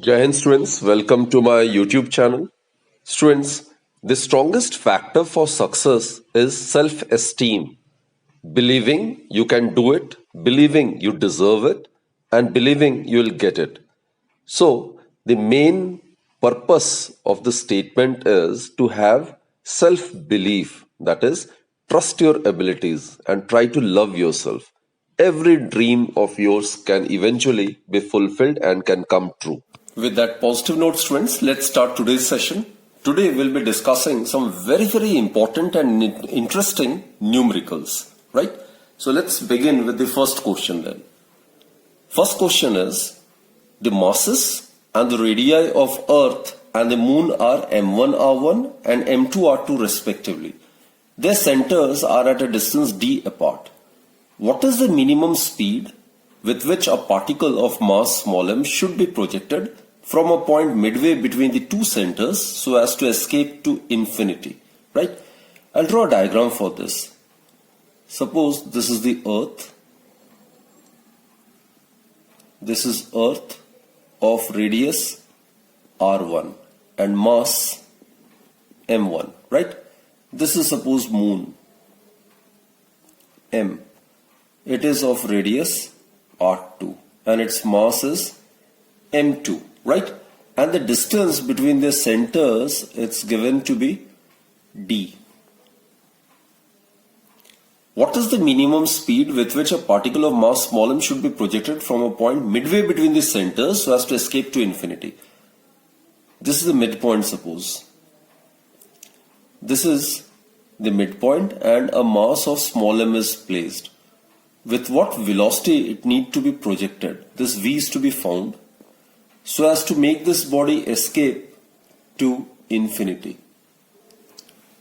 Jai Hind students, welcome to my YouTube channel. Students, the strongest factor for success is self esteem. Believing you can do it, believing you deserve it, and believing you will get it. So, the main purpose of the statement is to have self belief, that is, trust your abilities and try to love yourself. Every dream of yours can eventually be fulfilled and can come true. With that positive note, students, let's start today's session. Today we'll be discussing some very important and interesting numericals, right? So let's begin with the first question then. First question is, the masses and the radii of Earth and the Moon are m1 r1 and m2 r2 respectively. Their centers are at a distance d apart. What is the minimum speed with which a particle of mass small m should be projected from a point midway between the two centers so as to escape to infinity, right? I'll draw a diagram for this. Suppose this is the Earth. This is Earth of radius r1 and mass m1, right? This is suppose Moon m. It is of radius r2 and its mass is m2, right? And the distance between their centers, it's given to be d. What is the minimum speed with which a particle of mass small m should be projected from a point midway between the centers so as to escape to infinity? This is the midpoint, suppose. This is the midpoint and a mass of small m is placed. With what velocity it need to be projected? This v is to be found so as to make this body escape to infinity,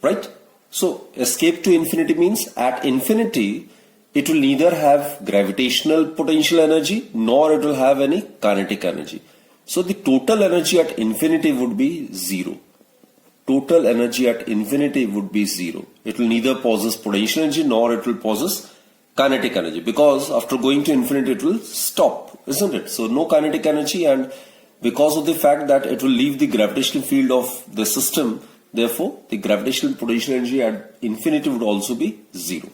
right? So escape to infinity means at infinity it will neither have gravitational potential energy nor it will have any kinetic energy. So the total energy at infinity would be zero. Total energy at infinity would be zero. It will neither possess potential energy nor it will possess kinetic energy, because after going to infinity it will stop, isn't it? So no kinetic energy, and because of the fact that it will leave the gravitational field of the system, therefore the gravitational potential energy at infinity would also be zero.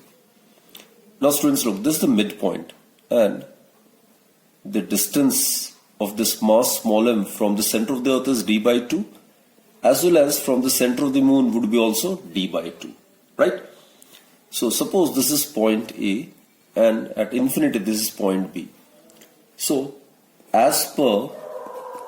Now students, look, this is the midpoint and the distance of this mass small m from the center of the Earth is d by 2, as well as from the center of the Moon would be also d by 2, right? So suppose this is point A and at infinity this is point B. So as per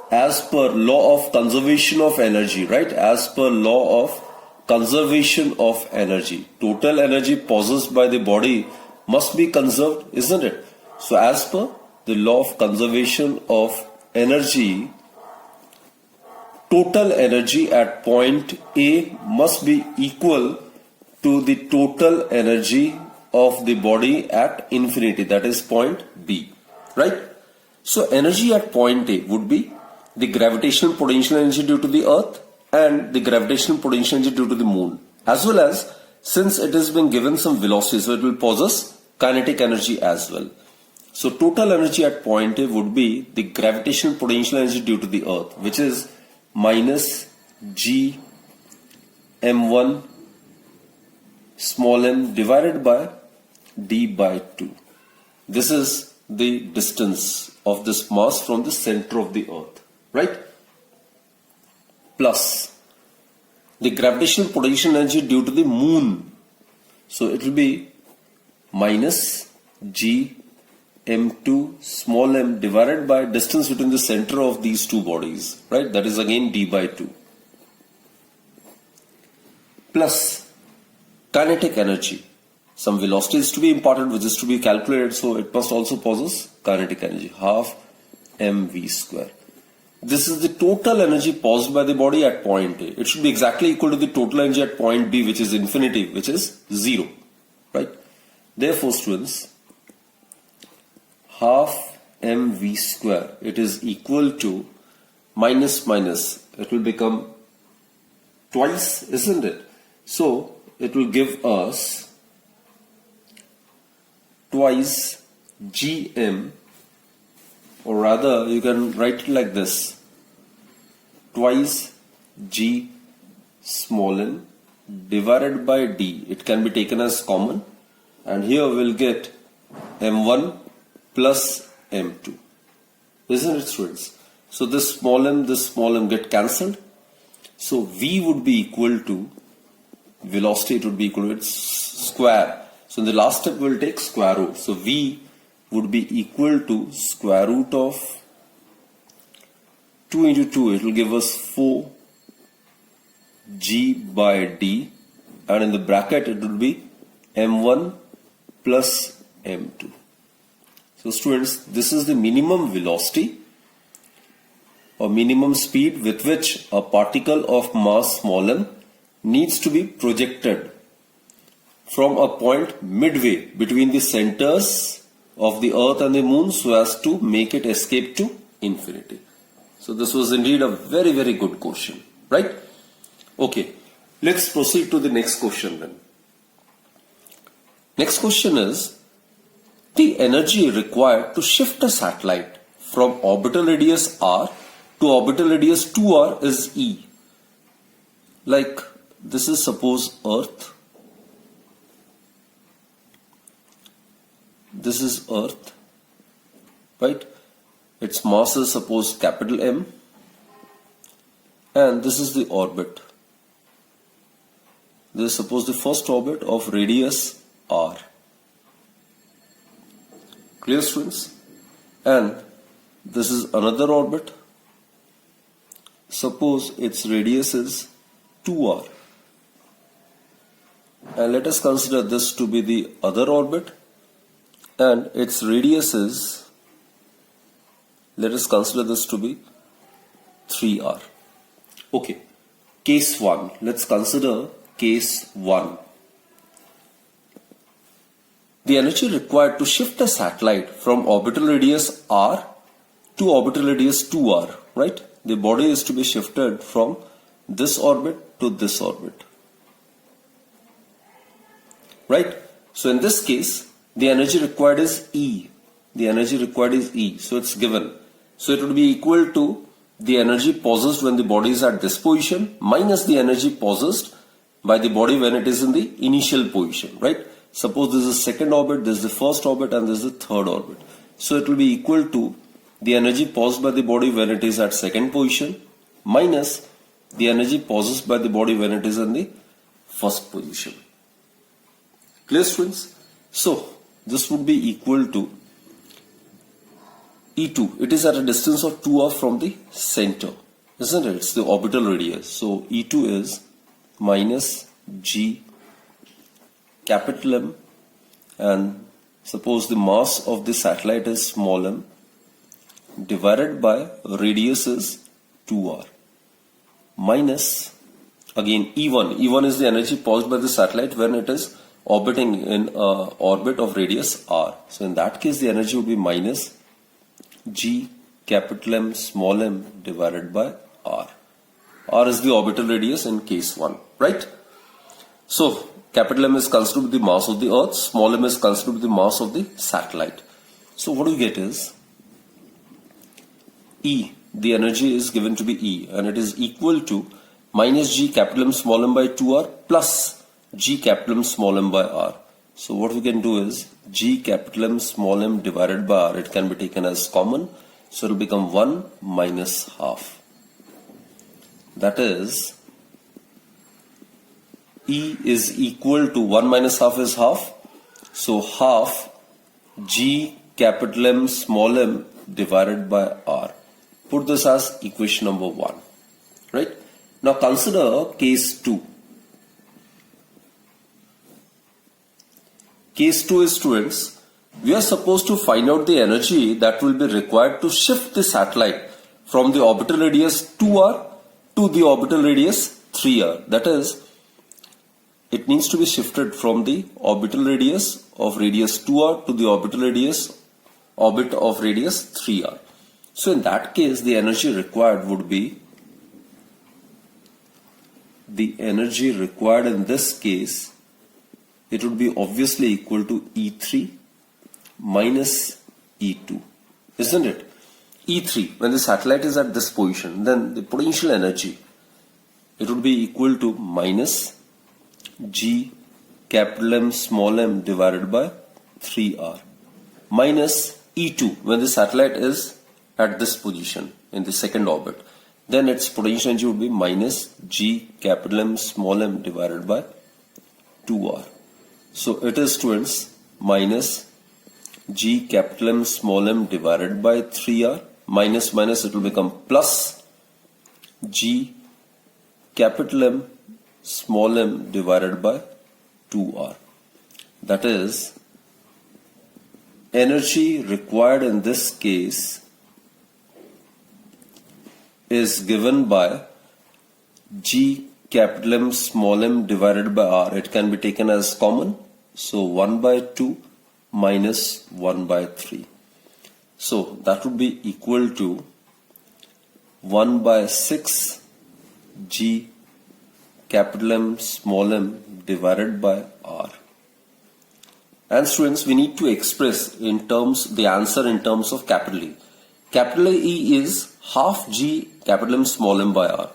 law of conservation of energy, right? As per law of conservation of energy, total energy possessed by the body must be conserved, isn't it? So as per the law of conservation of energy, total energy at point A must be equal to the total energy of the body at infinity, that is point B, right? So energy at point A would be the gravitational potential energy due to the Earth and the gravitational potential energy due to the Moon, as well as, since it has been given some velocity, so it will possess kinetic energy as well. So total energy at point A would be the gravitational potential energy due to the Earth, which is minus g m1 small m divided by d by 2. This is the distance of this mass from the center of the Earth, right? Plus the gravitational potential energy due to the Moon. So it will be minus g m2 small m divided by distance between the center of these two bodies, right? That is again d by 2. Plus kinetic energy. Some velocity is to be imparted, which is to be calculated, so it must also possess kinetic energy, half mv square. This is the total energy possessed by the body at point A. It should be exactly equal to the total energy at point B, which is infinity, which is 0, right? Therefore, students, half mv square, it is equal to minus, it will become twice, isn't it? So it will give us twice gm, or rather you can write it like this, twice g small m divided by d. It can be taken as common, and here we'll get m1 plus m2. Isn't it, students? So this small m get cancelled. So v would be equal to velocity, it would be equal to its square. So in the last step we'll take square root. So v would be equal to square root of 2 into 2. It will give us 4 g by d, and in the bracket it will be m1 plus m2. So students, this is the minimum velocity or minimum speed with which a particle of mass small m needs to be projected from a point midway between the centers of the earth and the moon so as to make it escape to infinity. So this was indeed a very, very good question, right? Okay, let's proceed to the next question then. Next question is, the energy required to shift a satellite from orbital radius r to orbital radius 2r is E. Like this is suppose Earth. This is Earth, right? Its mass is suppose capital M, and this is the orbit. This is suppose the first orbit of radius r. Clear, students? And this is another orbit. Suppose its radius is 2r. And let us consider this to be the other orbit, and its radius is, let us consider this to be 3r. Okay, case 1. Let's consider case 1. The energy required to shift a satellite from orbital radius r to orbital radius 2r, right? The body is to be shifted from this orbit to this orbit, right? So in this case, the energy required is E. The energy required is E. So it's given. So it would be equal to the energy possessed when the body is at this position minus the energy possessed by the body when it is in the initial position, right? Suppose this is the second orbit, this is the first orbit, and this is the third orbit. So it will be equal to the energy possessed by the body when it is at second position minus the energy possessed by the body when it is in the first position. Clear, students? So this would be equal to E2. It is at a distance of 2r from the center, isn't it? It's the orbital radius. So E2 is minus g capital M, and suppose the mass of the satellite is small m divided by radius is 2r minus again E1. E1 is the energy possessed by the satellite when it is orbiting in orbit of radius r. So in that case the energy would be minus g capital M small m divided by r. R is the orbital radius in case 1, right? So capital M is considered to be the mass of the earth, small m is considered to be the mass of the satellite. So what we get is E, the energy is given to be E, and it is equal to minus g capital M small m by 2r plus g capital M small m by r. So what we can do is g capital M small m divided by r, it can be taken as common, so it will become 1 minus half. That is, E is equal to 1 minus half is half, so half g capital M small m divided by r. Put this as equation number 1, right? Now consider case 2. Case 2 is, students, we are supposed to find out the energy that will be required to shift the satellite from the orbital radius 2r to the orbital radius 3r. That is, it needs to be shifted from the orbital radius of radius 2r to the orbital radius orbit of radius 3r. So in that case, the energy required would be, the energy required in this case, it would be obviously equal to E3 minus E2, isn't it? E3, when the satellite is at this position, then the potential energy, it would be equal to minus G capital M small m divided by 3R, minus E2 when the satellite is at this position in the second orbit, then its potential energy would be minus G capital M small m divided by 2R. So it is, students, minus G capital M small m divided by 3R, minus minus it will become plus G capital M small m divided by 2R. That is, energy required in this case is given by G capital M small m divided by R. It can be taken as common. So 1 by 2 minus 1 by 3. So that would be equal to 1 by 6 G capital M small m divided by R. And students, we need to express in terms the answer in terms of capital E. Capital E is half G capital M small m by R.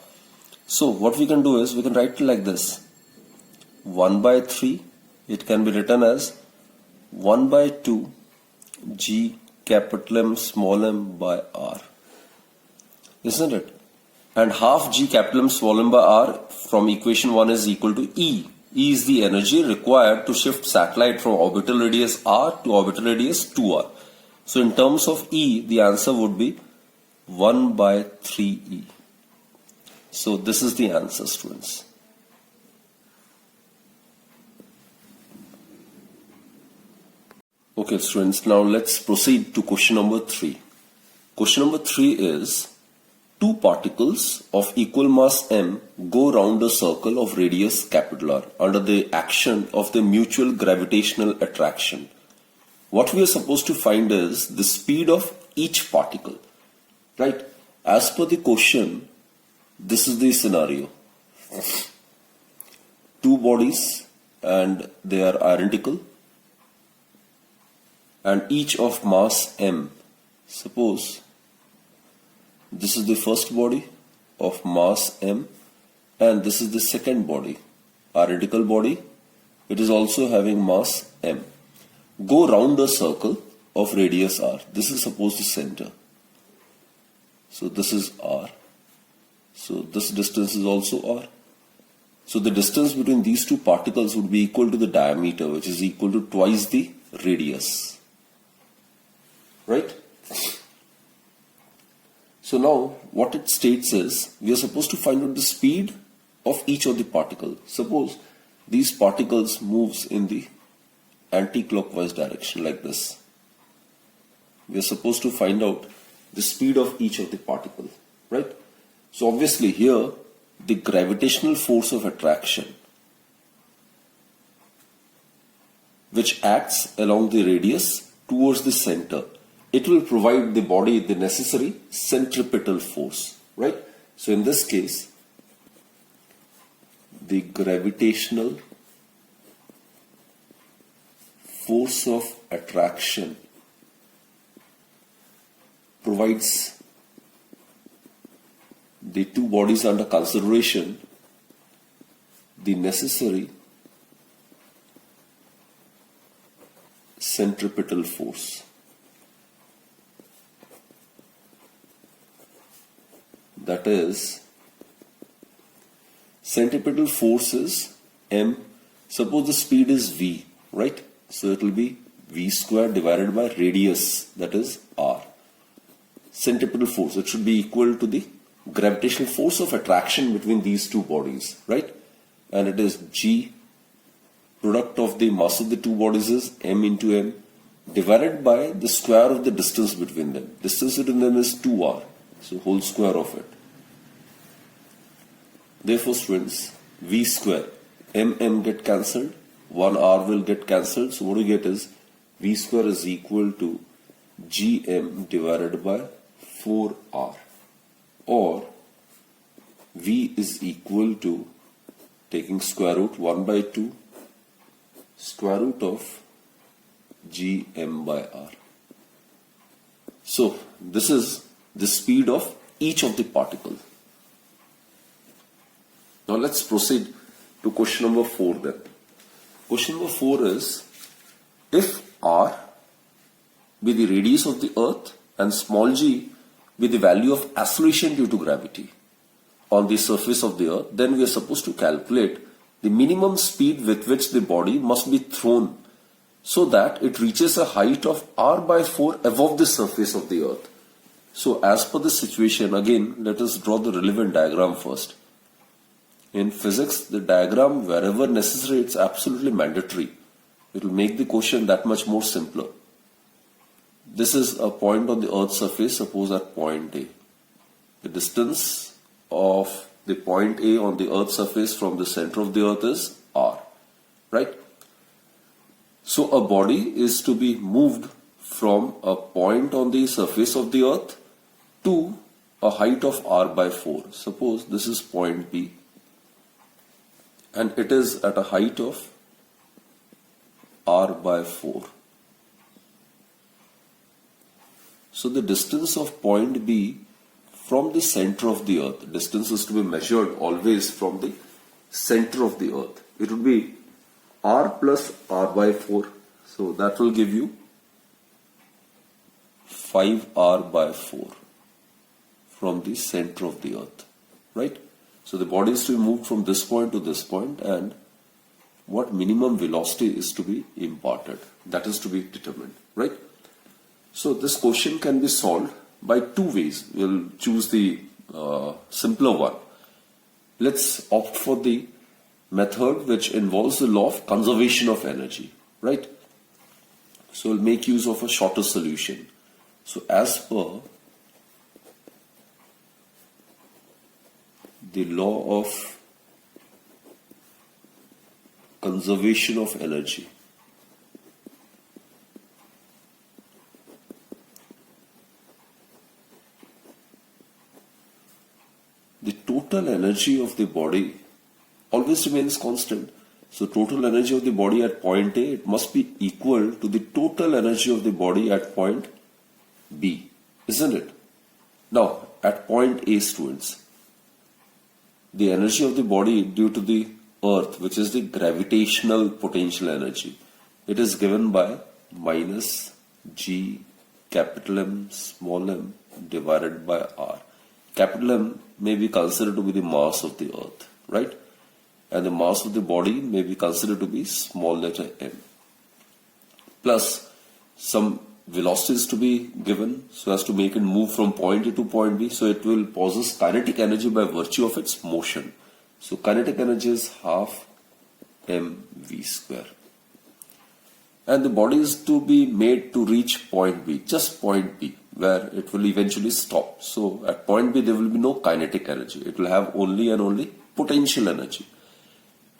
So what we can do is we can write it like this. 1 by 3, it can be written as 1 by 2 G capital M small m by R. Isn't it? And half G capital M small m by R from equation 1 is equal to E. E is the energy required to shift satellite from orbital radius R to orbital radius 2R. So in terms of E, the answer would be 1 by 3E. So this is the answer, students. Okay, students, now let's proceed to question number 3. Question number 3 is, two particles of equal mass m go round a circle of radius capital R under the action of the mutual gravitational attraction. What we are supposed to find is the speed of each particle. Right? As per the question, this is the scenario. Two bodies and they are identical and each of mass m. Suppose this is the first body of mass m and this is the second body, identical body. It is also having mass m. Go round a circle of radius r. This is suppose the center. So this is r. So this distance is also r. So the distance between these two particles would be equal to the diameter, which is equal to twice the radius. Right? So now what it states is we are supposed to find out the speed of each of the particles. Suppose these particles moves in the anti-clockwise direction like this. We are supposed to find out the speed of each of the particle, right? So obviously here the gravitational force of attraction which acts along the radius towards the center, it will provide the body the necessary centripetal force, right? So in this case, the gravitational force of attraction provides the two bodies under consideration the necessary centripetal force. That is, centripetal force is m. Suppose the speed is v, right? So it will be v square divided by radius, that is r. Centripetal force, it should be equal to the gravitational force of attraction between these two bodies, right? And it is g, product of the mass of the two bodies is m into m, divided by the square of the distance between them. Distance between them is 2r, so whole square of it. Therefore, students, v square, m get cancelled, 1r will get cancelled. So what we get is v square is equal to gm divided by 4r, or v is equal to, taking square root, 1 by 2 square root of gm by r. So this is the speed of each of the particle. Now let's proceed to question number 4 then. Question number 4 is, if r be the radius of the earth and small g be the value of acceleration due to gravity on the surface of the earth, then we are supposed to calculate the minimum speed with which the body must be thrown so that it reaches a height of r by 4 above the surface of the earth. So as per the situation, again, let us draw the relevant diagram first. In physics, the diagram, wherever necessary, it's absolutely mandatory. It will make the question that much more simpler. This is a point on the earth's surface, suppose at point A. The distance of the point A on the earth's surface from the center of the earth is r, right? So a body is to be moved from a point on the surface of the earth to a height of r by 4. Suppose this is point B and it is at a height of r by 4. So the distance of point B from the center of the earth, distance is to be measured always from the center of the earth. It would be r plus r by 4. So that will give you 5r by 4 from the center of the earth, right? So the body is to be moved from this point to this point, and what minimum velocity is to be imparted, that is to be determined, right? So this question can be solved by two ways. We'll choose the simpler one. Let's opt for the method which involves the law of conservation of energy, right? So we'll make use of a shorter solution. So as per the law of conservation of energy, the total energy of the body always remains constant. So total energy of the body at point A, it must be equal to the total energy of the body at point B, isn't it? Now, at point A, students, the energy of the body due to the earth, which is the gravitational potential energy, it is given by minus G capital M small m divided by R. Capital M may be considered to be the mass of the earth, right? And the mass of the body may be considered to be small letter m. Plus some velocities to be given so as to make it move from point A to point B. So it will possess kinetic energy by virtue of its motion. So kinetic energy is half mv square. And the body is to be made to reach point B, just point B, where it will eventually stop. So at point B there will be no kinetic energy. It will have only and only potential energy.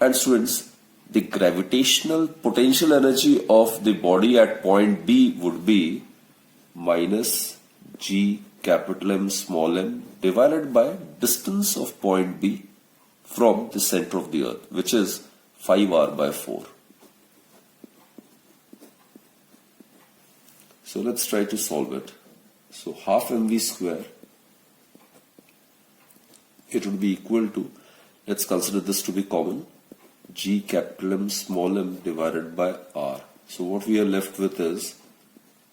And students, the gravitational potential energy of the body at point B would be minus G capital M small m divided by distance of point B from the center of the earth, which is 5r by 4. So let's try to solve it. So half mv square, it would be equal to, let's consider this to be common, G capital M small m divided by R. So what we are left with is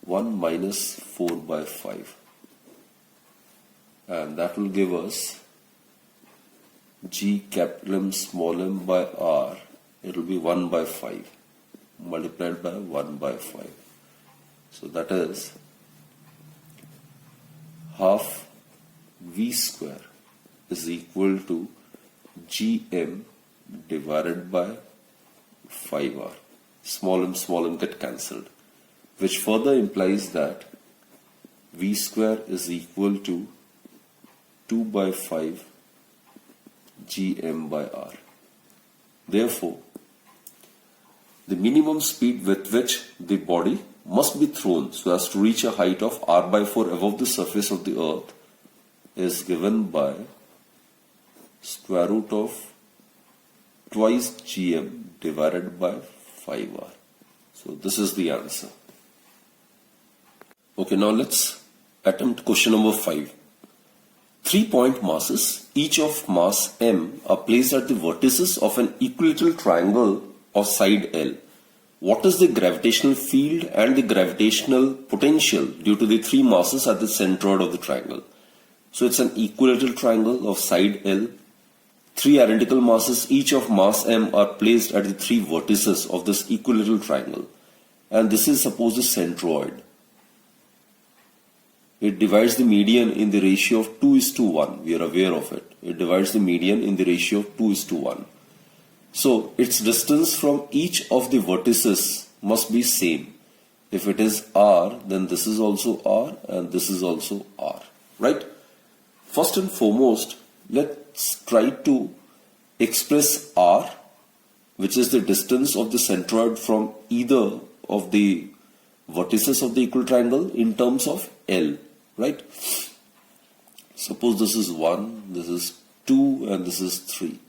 1 minus 4 by 5. And that will give us G capital M small m by R. It will be 1 by 5 multiplied by 1 by 5. So that is half V square is equal to Gm divided by 5r. Small m get cancelled, which further implies that V square is equal to 2 by 5 Gm by R. Therefore, the minimum speed with which the body must be thrown so as to reach a height of r by 4 above the surface of the earth is given by square root of twice Gm divided by 5r. So this is the answer. Okay, now let's Attempt question number 5. 3-point masses, each of mass m, are placed at the vertices of an equilateral triangle of side L. What is the gravitational field and the gravitational potential due to the 3 masses at the centroid of the triangle? So it's an equilateral triangle of side L. 3 identical masses, each of mass m, are placed at the 3 vertices of this equilateral triangle. And this is suppose the centroid. It divides the median in the ratio of 2:1. We are aware of it. It divides the median in the ratio of 2:1. So its distance from each of the vertices must be same. If it is r, then this is also r and this is also r. Right? First and foremost, let's try to express r, which is the distance of the centroid from either of the vertices of the equilateral triangle, in terms of L. Right? Suppose this is 1, this is 2 and this is 3.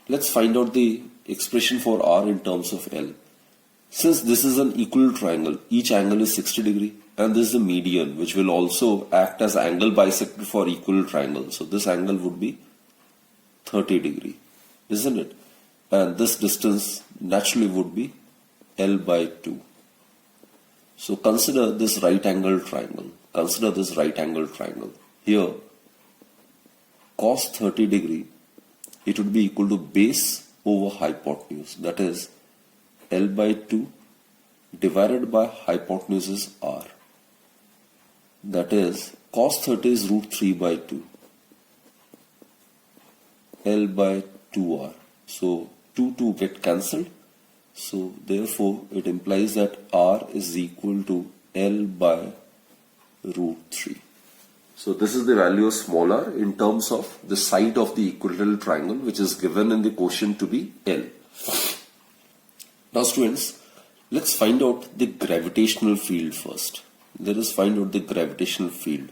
Let's find out the expression for r in terms of L. Since this is an equilateral triangle, each angle is 60 degree and this is the median, which will also act as angle bisector for equilateral triangle. So this angle would be 30 degree, isn't it? And this distance naturally would be L by 2. So consider this right angle triangle. Consider this right angle triangle. Here, cos 30 degree, it would be equal to base over hypotenuse. That is L by 2 divided by hypotenuse is r. That is cos 30 is root 3 by 2. L by 2r. So 2 get cancelled. So therefore it implies that r is equal to L by root 3. So this is the value of small r in terms of the side of the equilateral triangle, which is given in the quotient to be L. Now students, let's find out the gravitational field first. Let us find out the gravitational field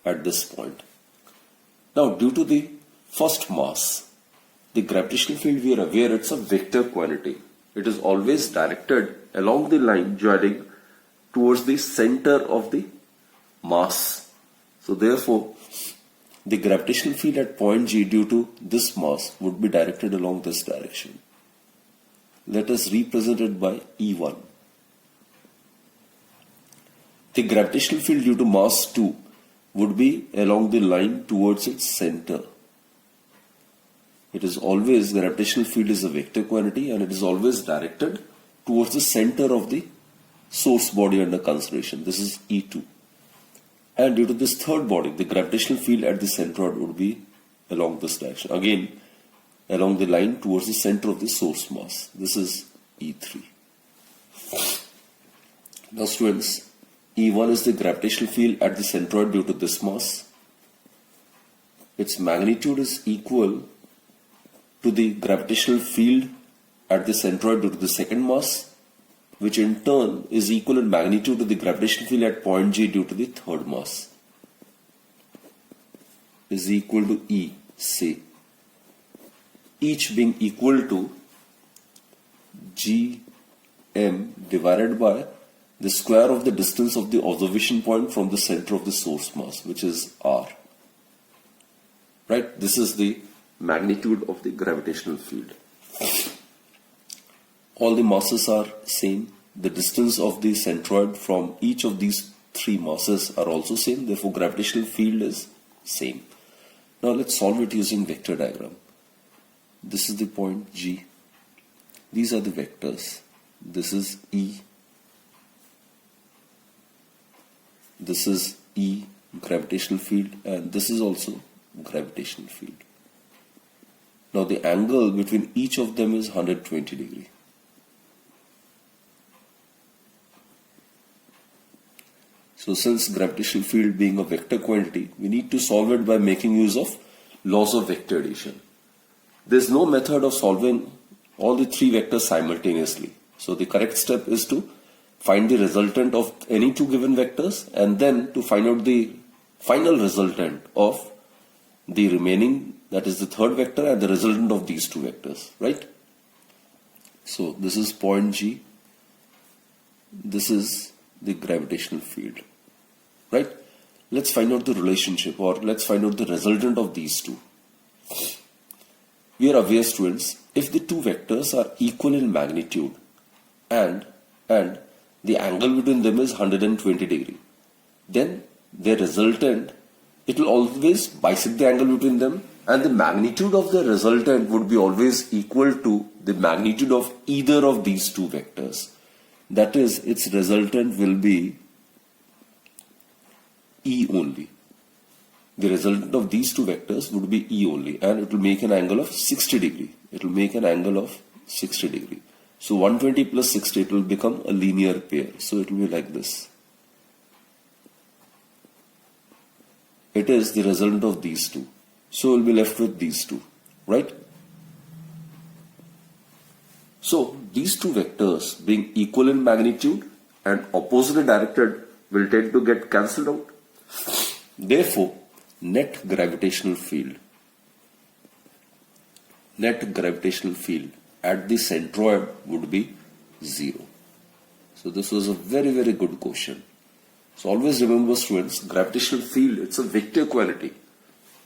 at this point. Now due to the first mass, the gravitational field, we are aware it's a vector quantity. It is always directed along the line joining towards the center of the mass. So therefore, the gravitational field at point G due to this mass would be directed along this direction. Let us represent it by E1. The gravitational field due to mass 2 would be along the line towards its center. It is always, gravitational field is a vector quantity and it is always directed towards the center of the source body under consideration. This is E2. And due to this third body, the gravitational field at the centroid would be along this direction. Again, along the line towards the center of the source mass. This is E3. Now students, E1 is the gravitational field at the centroid due to this mass. Its magnitude is equal to the gravitational field at the centroid due to the second mass, which in turn is equal in magnitude to the gravitational field at point G due to the third mass, is equal to E, say, each being equal to Gm divided by the square of the distance of the observation point from the center of the source mass, which is r. Right? This is the magnitude of the gravitational field. All the masses are same. The distance of the centroid from each of these 3 masses are also same. Therefore, gravitational field is same. Now let's solve it using vector diagram. This is the point G. These are the vectors. This is E. This is E, gravitational field, and this is also gravitational field. Now the angle between each of them is 120 degree. So since gravitational field being a vector quantity, we need to solve it by making use of laws of vector addition. There is no method of solving all the 3 vectors simultaneously. So the correct step is to find the resultant of any 2 given vectors and then to find out the final resultant of the remaining, that is the third vector, and the resultant of these 2 vectors, right? So this is point G. This is the gravitational field, right? let's find out the relationship, or let's find out the resultant of these two. We are aware, students, if the two vectors are equal in magnitude and the angle between them is 120 degree, then their resultant, it will always bisect the angle between them, and the magnitude of the resultant would be always equal to the magnitude of either of these two vectors. That is, its resultant will be E only. The resultant of these two vectors would be E only, and it will make an angle of 60 degree. It will make an angle of 60 degree. So 120 plus 60, it will become a linear pair. So it will be like this. It is the resultant of these two. So we'll be left with these two, right? So these two vectors being equal in magnitude and oppositely directed will tend to get cancelled out. Therefore, net gravitational field at the centroid would be 0. So this was a very, very good question. So always remember, students, gravitational field, it's a vector quantity.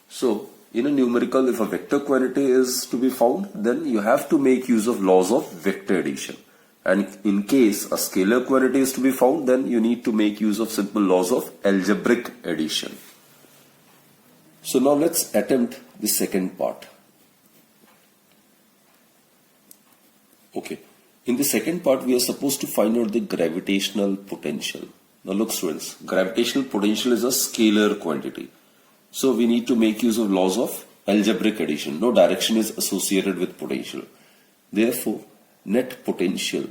So in a numerical, if a vector quantity is to be found, then you have to make use of laws of vector addition. And in case a scalar quantity is to be found, then you need to make use of simple laws of algebraic addition. So now let's attempt the second part. Okay. In the second part, we are supposed to find out the gravitational potential. Now look, students, gravitational potential is a scalar quantity. So we need to make use of laws of algebraic addition. No direction is associated with potential. Therefore, net potential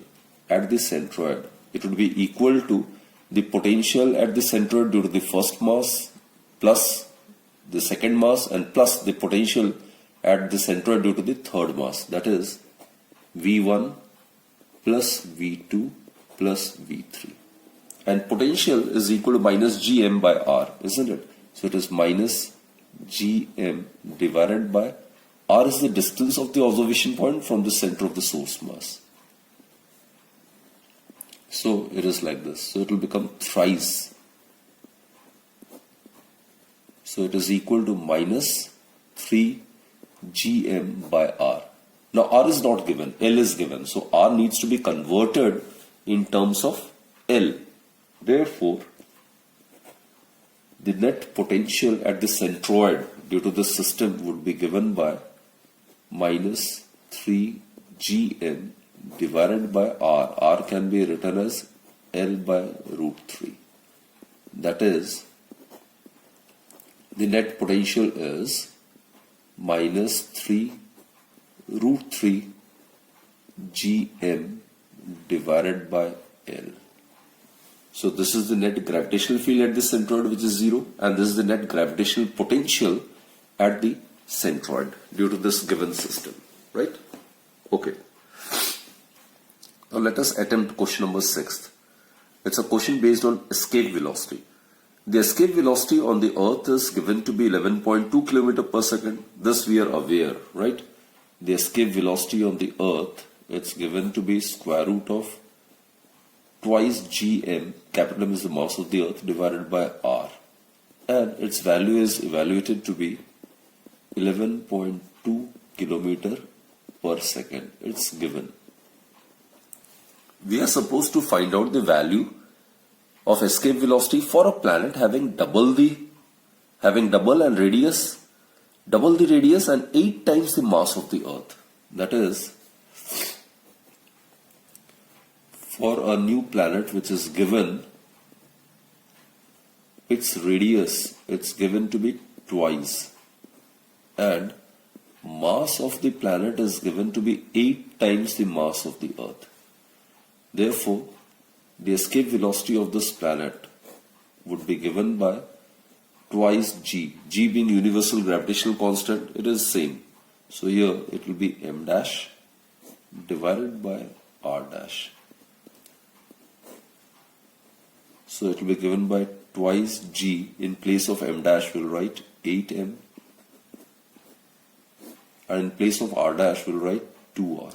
at the centroid, it would be equal to the potential at the centroid due to the first mass plus the second mass and plus the potential at the centroid due to the third mass. That is V1 plus V2 plus V3. And potential is equal to minus Gm by R, isn't it? So it is minus Gm divided by R is the distance of the observation point from the center of the source mass. So it is like this. So it will become thrice. So it is equal to minus 3 Gm by R. Now R is not given, L is given. So R needs to be converted in terms of L. Therefore, the net potential at the centroid due to the system would be given by minus 3 Gm divided by R. R can be written as L by root 3. That is, the net potential is minus 3 root 3 Gm divided by L. So this is the net gravitational field at the centroid, which is 0, and this is the net gravitational potential at the centroid due to this given system, right? Okay. Now let us attempt question number 6. It's a question based on escape velocity. The escape velocity on the Earth is given to be 11.2 km per second. This we are aware, right? The escape velocity on the Earth, it's given to be square root of twice Gm, capital M is the mass of the Earth, divided by R. And its value is evaluated to be 11.2 km per second. It's given. We are supposed to find out the value of escape velocity for a planet having double the radius and 8 times the mass of the Earth. That is, for a new planet which is given its radius, it's given to be twice, and mass of the planet is given to be 8 times the mass of the Earth. Therefore, the escape velocity of this planet would be given by twice G. G being universal gravitational constant, it is same. So here it will be m dash divided by r dash. So it will be given by twice G. In place of m dash we'll write 8m, and in place of r dash we'll write 2r.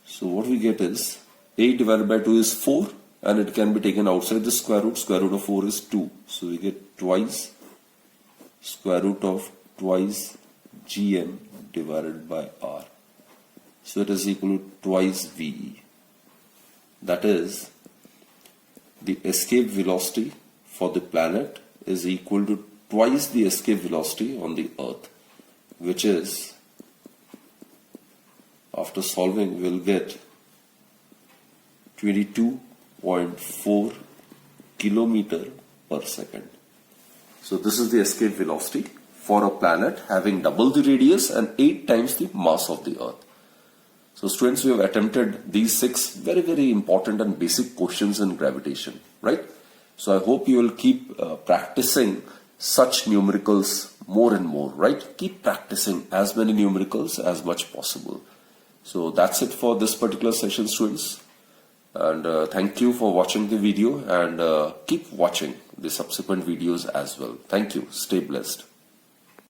So what we get is 8 divided by 2 is 4, and it can be taken outside the square root. Square root of 4 is 2. So we get twice square root of twice gm divided by r. So it is equal to twice ve. That is, the escape velocity for the planet is equal to twice the escape velocity on the Earth, which is, after solving, we'll get 22.4 kilometer per second. So this is the escape velocity for a planet having double the radius and 8 times the mass of the Earth. So students, we have attempted these 6 very, very important and basic questions in gravitation, right? So I hope you will keep practicing such numericals more and more, right? Keep practicing as many numericals as much possible. So that's it for this particular session, students. And thank you for watching the video, and keep watching the subsequent videos as well. Thank you. Stay blessed.